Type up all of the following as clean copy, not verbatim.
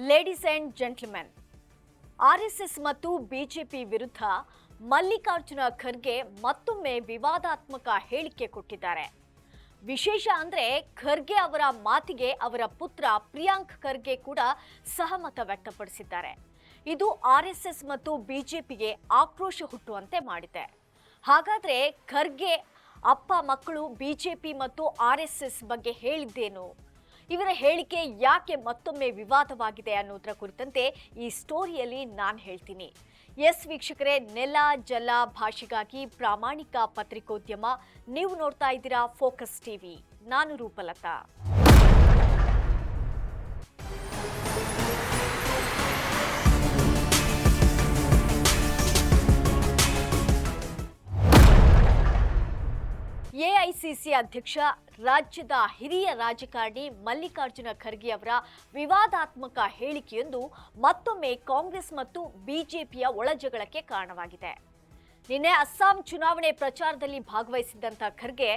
Ladies and gentlemen, RSS ಮತ್ತು BJP ವಿರುದ್ಧ ಮಲ್ಲಿಕಾರ್ಜುನ ಖರ್ಗೆ ಮತ್ತೊಮ್ಮೆ ವಿವಾದಾತ್ಮಕ ಹೇಳಿಕೆ ಕೊಟ್ಟಿದ್ದಾರೆ. ವಿಶೇಷ ಅಂದ್ರೆ ಖರ್ಗೆ ಅವರ ಮಾತಿಗೆ ಅವರ ಪುತ್ರ ಪ್ರಿಯಾಂಕ್ ಖರ್ಗೆ ಕೂಡ ಸಹಮತ ವ್ಯಕ್ತಪಡಿಸಿದ್ದಾರೆ. ಇದು ಆರ್ಎಸ್ಎಸ್ ಮತ್ತು ಬಿಜೆಪಿಗೆ ಆಕ್ರೋಶ ಹುಟ್ಟುವಂತೆ ಮಾಡಿದೆ. ಹಾಗಾದ್ರೆ ಖರ್ಗೆ ಅಪ್ಪ ಮಕ್ಕಳು ಬಿಜೆಪಿ ಮತ್ತು ಆರ್ಎಸ್ಎಸ್ ಬಗ್ಗೆ ಹೇಳಿದ್ದೇನು, ಇವರ ಹೇಳಿಕೆ ಯಾಕೆ ಮತ್ತೊಮ್ಮೆ ವಿವಾದವಾಗಿದೆ ಅನ್ನೋದರ ಕುರಿತಂತೆ ಈ ಸ್ಟೋರಿಯಲ್ಲಿ ನಾನು ಹೇಳ್ತೀನಿ. ಎಸ್ ವೀಕ್ಷಕರೇ, ನೆಲ ಜಲ ಭಾಷೆಗಾಗಿ ಪ್ರಾಮಾಣಿಕ ಪತ್ರಿಕೋದ್ಯಮ. ನೀವು ನೋಡ್ತಾ ಇದ್ದೀರಾ ಫೋಕಸ್ ಟಿವಿ. ನಾನು ರೂಪಲತಾ. ಎಐಸಿಸಿ ಅಧ್ಯಕ್ಷ, ರಾಜ್ಯದ ಹಿರಿಯ ರಾಜಕಾರಣಿ ಮಲ್ಲಿಕಾರ್ಜುನ ಖರ್ಗೆ ಅವರ ವಿವಾದಾತ್ಮಕ ಹೇಳಿಕೆಯೊಂದು ಮತ್ತೊಮ್ಮೆ ಕಾಂಗ್ರೆಸ್ ಮತ್ತು ಬಿಜೆಪಿಯ ಒಳಜಗಳಕ್ಕೆ ಕಾರಣವಾಗಿದೆ. ನಿನ್ನೆ ಅಸ್ಸಾಂ ಚುನಾವಣೆ ಪ್ರಚಾರದಲ್ಲಿ ಭಾಗವಹಿಸಿದ್ದಂಥ ಖರ್ಗೆ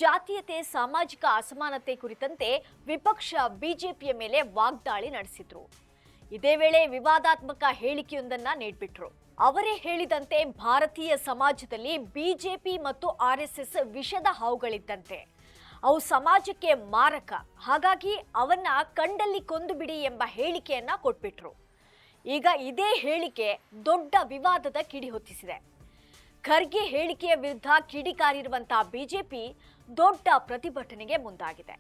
ಜಾತೀಯತೆ, ಸಾಮಾಜಿಕ ಅಸಮಾನತೆ ಕುರಿತಂತೆ ವಿಪಕ್ಷ ಬಿಜೆಪಿಯ ಮೇಲೆ ವಾಗ್ದಾಳಿ ನಡೆಸಿದ್ರು. ಇದೇ ವೇಳೆ ವಿವಾದಾತ್ಮಕ ಹೇಳಿಕೆಯೊಂದನ್ನ ನೀಡಿಬಿಟ್ರು. ಅವರೇ ಹೇಳಿದಂತೆ ಭಾರತೀಯ ಸಮಾಜದಲ್ಲಿ ಬಿಜೆಪಿ ಮತ್ತು ಆರ್ಎಸ್ಎಸ್ ವಿಷದ ಹಾವುಗಳಿದ್ದಂತೆ. ಅವು ಸಮಾಜಕ್ಕೆ ಮಾರಕ, ಹಾಗಾಗಿ ಅವನ್ನ ಕಂಡಲ್ಲಿ ಕೊಂದು ಬಿಡಿ ಎಂಬ ಹೇಳಿಕೆಯನ್ನ ಕೊಟ್ಬಿಟ್ರು. ಈಗ ಇದೇ ಹೇಳಿಕೆ ದೊಡ್ಡ ವಿವಾದದ ಕಿಡಿ ಹೊತ್ತಿಸಿದೆ. ಖರ್ಗೆ ಹೇಳಿಕೆಯ ವಿರುದ್ಧ ಕಿಡಿಕಾರಿರುವಂತಹ ಬಿಜೆಪಿ ದೊಡ್ಡ ಪ್ರತಿಭಟನೆಗೆ ಮುಂದಾಗಿದೆ.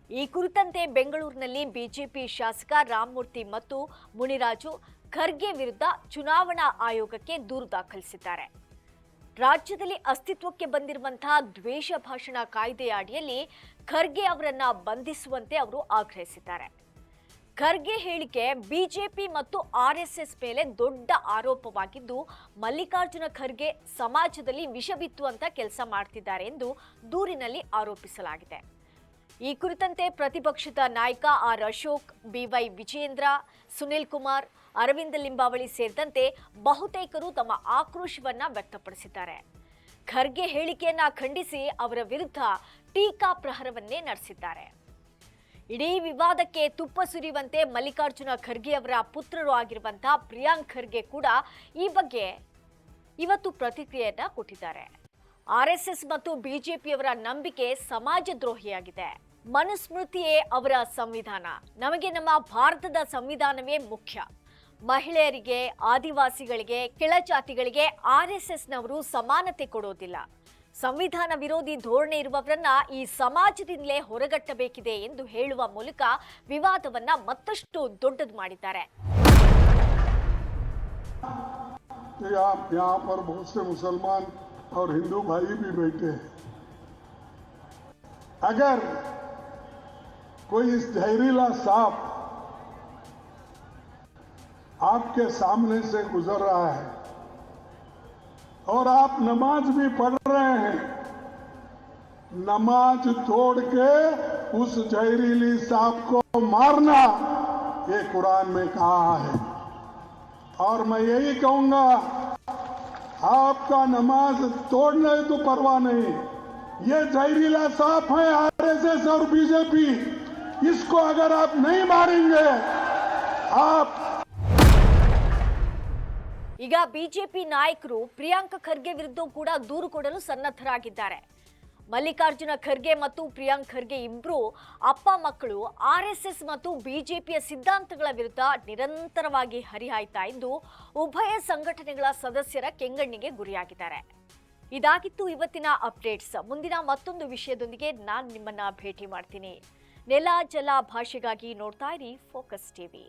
ಈ ಕುರಿತಂತೆ ಬೆಂಗಳೂರಿನಲ್ಲಿ ಬಿಜೆಪಿ ಶಾಸಕ ರಾಮಮೂರ್ತಿ ಮತ್ತು ಮುನಿರಾಜು ಖರ್ಗೆ ವಿರುದ್ಧ ಚುನಾವಣಾ ಆಯೋಗಕ್ಕೆ ದೂರು ದಾಖಲಿಸಿದ್ದಾರೆ. ರಾಜ್ಯದಲ್ಲಿ ಅಸ್ತಿತ್ವಕ್ಕೆ ಬಂದಿರುವಂತಹ ದ್ವೇಷ ಭಾಷಣ ಕಾಯ್ದೆಯ ಅಡಿಯಲ್ಲಿ ಖರ್ಗೆ ಅವರನ್ನ ಬಂಧಿಸುವಂತೆ ಅವರು ಆಗ್ರಹಿಸಿದ್ದಾರೆ. ಖರ್ಗೆ ಹೇಳಿಕೆ ಬಿಜೆಪಿ ಮತ್ತು ಆರ್ಎಸ್ಎಸ್ ಮೇಲೆ ದೊಡ್ಡ ಆರೋಪವಾಗಿದ್ದು, ಮಲ್ಲಿಕಾರ್ಜುನ ಖರ್ಗೆ ಸಮಾಜದಲ್ಲಿ ವಿಷ ಬಿತ್ತುವಂತ ಕೆಲಸ ಮಾಡ್ತಿದ್ದಾರೆ ಎಂದು ದೂರಿನಲ್ಲಿ ಆರೋಪಿಸಲಾಗಿದೆ. ಈ ಕುರಿತಂತೆ ಪ್ರತಿಪಕ್ಷದ ನಾಯಕ ಆರ್ ಅಶೋಕ್, ಬಿವೈ ವಿಜಯೇಂದ್ರ, ಸುನಿಲ್ ಕುಮಾರ್, ಅರವಿಂದ ಲಿಂಬಾವಳಿ ಸೇರಿದಂತೆ ಬಹುತೇಕರು ತಮ್ಮ ಆಕ್ರೋಶವನ್ನ ವ್ಯಕ್ತಪಡಿಸಿದ್ದಾರೆ. ಖರ್ಗೆ ಹೇಳಿಕೆಯನ್ನ ಖಂಡಿಸಿ ಅವರ ವಿರುದ್ಧ ಟೀಕಾ ಪ್ರಹಾರವನ್ನೇ ನಡೆಸಿದ್ದಾರೆ. ಇಡೀ ವಿವಾದಕ್ಕೆ ತುಪ್ಪ ಸುರಿಯುವಂತೆ ಮಲ್ಲಿಕಾರ್ಜುನ ಖರ್ಗೆ ಅವರ ಪುತ್ರರು ಆಗಿರುವಂತಹ ಪ್ರಿಯಾಂಕ್ ಖರ್ಗೆ ಕೂಡ ಈ ಬಗ್ಗೆ ಇವತ್ತು ಪ್ರತಿಕ್ರಿಯೆಯನ್ನ ಕೊಟ್ಟಿದ್ದಾರೆ. ಆರ್ಎಸ್ಎಸ್ ಮತ್ತು ಬಿಜೆಪಿಯವರ ನಂಬಿಕೆ ಸಮಾಜ ದ್ರೋಹಿಯಾಗಿದೆ. ಮನುಸ್ಮೃತಿಯೇ ಅವರ ಸಂವಿಧಾನ. ನಮಗೆ ನಮ್ಮ ಭಾರತದ ಸಂವಿಧಾನವೇ ಮುಖ್ಯ. ಮಹಿಳೆಯರಿಗೆ, ಆದಿವಾಸಿಗಳಿಗೆ, ಕೆಳಜಾತಿಗಳಿಗೆ ಆರ್ಎಸ್ಎಸ್ನವರು ಸಮಾನತೆ ಕೊಡೋದಿಲ್ಲ. ಸಂವಿಧಾನ ವಿರೋಧಿ ಧೋರಣೆ ಇರುವವರನ್ನ ಈ ಸಮಾಜದಿಂದಲೇ ಹೊರಗಟ್ಟಬೇಕಿದೆ ಎಂದು ಹೇಳುವ ಮೂಲಕ ವಿವಾದವನ್ನ ಮತ್ತಷ್ಟು ದೊಡ್ಡದು ಮಾಡಿದ್ದಾರೆ. और हिंदू भाई भी बैठे हैं। अगर कोई इस जहरीला सांप आपके सामने से गुजर रहा है और आप नमाज भी पढ़ रहे हैं, नमाज तोड़ के उस जहरीली सांप को मारना, ये कुरान में कहा है। और मैं यही कहूंगा, आपका नमाज तोड़ने तो परवाह नहीं, ये जहरीला सांप है आरएसएस और बीजेपी, इसको अगर आप नहीं मारेंगे आप। ಈಗ ಬಿಜೆಪಿ ನಾಯಕರು ಪ್ರಿಯಾಂಕ್ ಖರ್ಗೆ ವಿರುದ್ಧ ಕೂಡ ದೂರು ಕೊಡಲು ಸನ್ನದ್ಧರಾಗಿದ್ದಾರೆ. ಮಲ್ಲಿಕಾರ್ಜುನ ಖರ್ಗೆ ಮತ್ತು ಪ್ರಿಯಾಂಕ್ ಖರ್ಗೆ ಇಬ್ಬರು ಅಪ್ಪ ಮಕ್ಕಳು ಆರ್ಎಸ್ಎಸ್ ಮತ್ತು ಬಿಜೆಪಿಯ ಸಿದ್ಧಾಂತಗಳ ವಿರುದ್ಧ ನಿರಂತರವಾಗಿ ಹರಿಹಾಯ್ತಾ ಇದ್ದು, ಉಭಯ ಸಂಘಟನೆಗಳ ಸದಸ್ಯರ ಕೆಂಗಣ್ಣಿಗೆ ಗುರಿಯಾಗಿದ್ದಾರೆ. ಇದಾಗಿತ್ತು ಇವತ್ತಿನ ಅಪ್ಡೇಟ್ಸ್. ಮುಂದಿನ ಮತ್ತೊಂದು ವಿಷಯದೊಂದಿಗೆ ನಾನು ನಿಮ್ಮನ್ನ ಭೇಟಿ ಮಾಡ್ತೀನಿ. ನೆಲ ಜಲ ಭಾಷೆಗಾಗಿ ನೋಡ್ತಾ ಇರಿ ಫೋಕಸ್ ಟಿವಿ.